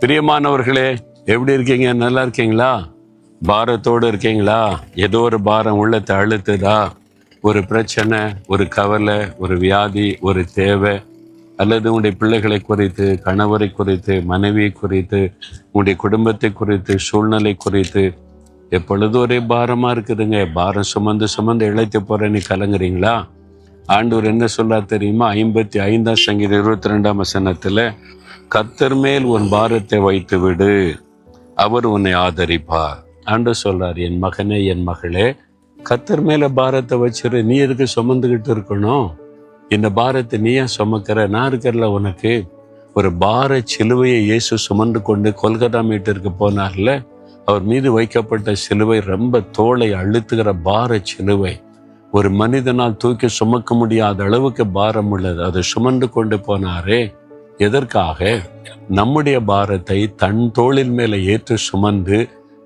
பிரியமானவர்களே, எப்படி இருக்கீங்க? நல்லா இருக்கீங்களா? பாரத்தோடு இருக்கீங்களா? ஏதோ ஒரு பாரம் உள்ளத்தை அழுத்துதா? ஒரு பிரச்சனை, ஒரு கவலை, ஒரு வியாதி, ஒரு தேவை, அல்லது உங்களுடைய பிள்ளைகளை குறித்து, கணவரை குறித்து, மனைவியை குறித்து, உங்களுடைய குடும்பத்தை குறித்து, சூழ்நிலை குறித்து எப்பொழுதும் ஒரே பாரமா இருக்குதுங்க. பாரம் சுமந்து சுமந்து இழைத்து போறேன்னு கலங்குறீங்களா? ஆண்டவர் என்ன சொல்றார் தெரியுமா? 55 சங்கீதம் 22 வசனத்துல, கர்த்தர் மேல் உன் பாரத்தை வைத்து விடு, அவர் உன்னை ஆதரிப்பார். ஆண்டவர் சொல்றார், என் மகனே, என் மகளே, கர்த்தர் மேல பாரத்தை வச்சிரு. நீ எதுக்கு சுமந்துகிட்டு இருக்கணும்? இந்த பாரத்தை நீ ஏன் சுமக்கிற? நான் இருக்கிறல உனக்கு. ஒரு பார சிலுவையை இயேசு சுமந்து கொண்டு கொல்கத்தா மீட்டிற்கு போனார்ல, அவர் மீது வைக்கப்பட்ட சிலுவை ரொம்ப தோளை அழுத்துகிற பார சிலுவை. ஒரு மனிதனால் தூக்கி சுமக்க முடியாத அளவுக்கு பாரம் உள்ளது. அதை சுமந்து கொண்டு போனாரே, எதற்காக? நம்முடைய பாரத்தை தன் தோளின் மேல ஏற்று சுமந்து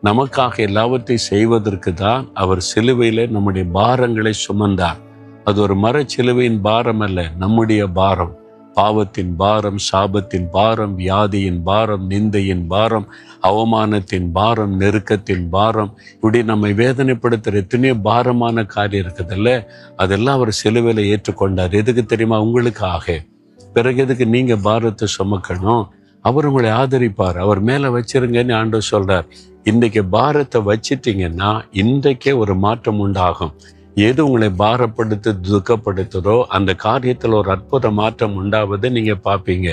நமக்காக எல்லாவற்றையும் செய்வதற்கு தான் அவர் சிலுவையில நம்முடைய பாரங்களை சுமந்தார். அது ஒரு மரச்சிலுவையின் பாரம் அல்ல, நம்முடைய பாரம். பாவத்தின் பாரம், சாபத்தின் பாரம், வியாதியின் பாரம், நிந்தையின் பாரம், அவமானத்தின் பாரம், நெருக்கத்தின் பாரம், இப்படி நம்மை வேதனைப்படுத்துகிற எத்தனையோ பாரமான காரியம் இருக்குதுல்ல, அதெல்லாம் அவர் சிலுவையில ஏற்றுக்கொண்டார். எதுக்கு தெரியுமா? உங்களுக்காக. பிறகு எதுக்கு நீங்க பாரத்தை சுமக்கணும்? அவர் உங்களை ஆதரிப்பார். அவர் மேல வச்சிருங்கன்னு ஆண்டவர் சொல்றார். இன்றைக்கு பாரத்தை வச்சிட்டீங்கன்னா இன்றைக்கே ஒரு மாற்றம் உண்டாகும். எது உங்களை பாரப்படுத்து துக்கப்படுத்துதோ அந்த காரியத்தில் ஒரு அற்புத மாற்றம் உண்டாவதை நீங்க பார்ப்பீங்க.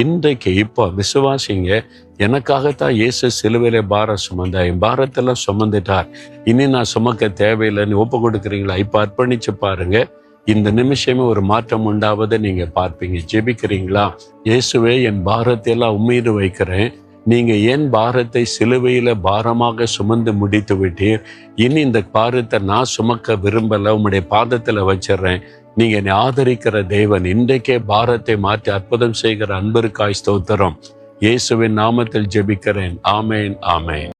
இன்றைக்கு இப்போ விசுவாசிங்க, எனக்காகத்தான் இயேசு சிலுவையில பாரம் சுமந்தா, என் பாரத்தெல்லாம் சுமந்துட்டார், இனி நான் சுமக்க தேவையில்லைன்னு ஒப்பு கொடுக்குறீங்களா? இப்போ அர்ப்பணிச்சு பாருங்க. இந்த நிமிஷமே ஒரு மாற்றம் உண்டாவதை நீங்க பார்ப்பீங்க. ஜெபிக்கிறீங்களா? இயேசுவே, என் பாரத்தை எல்லாம் உம்மீது வைக்கிறேன். நீங்க என் பாரத்தை சிலுவையில பாரமாக சுமந்து முடித்து விட்டீர். இனி இந்த பாரத்தை நான் சுமக்க விரும்பல, உம்முடைய பாதத்துல வச்சிடுறேன். நீங்க என்னை ஆதரிக்கிற தேவன். இன்றைக்கே பாரத்தை மாற்றி அற்புதம் செய்கிற அன்பிற்காய் ஸ்தோத்திரம். இயேசுவின் நாமத்தில் ஜெபிக்கிறேன். ஆமேன், ஆமேன்.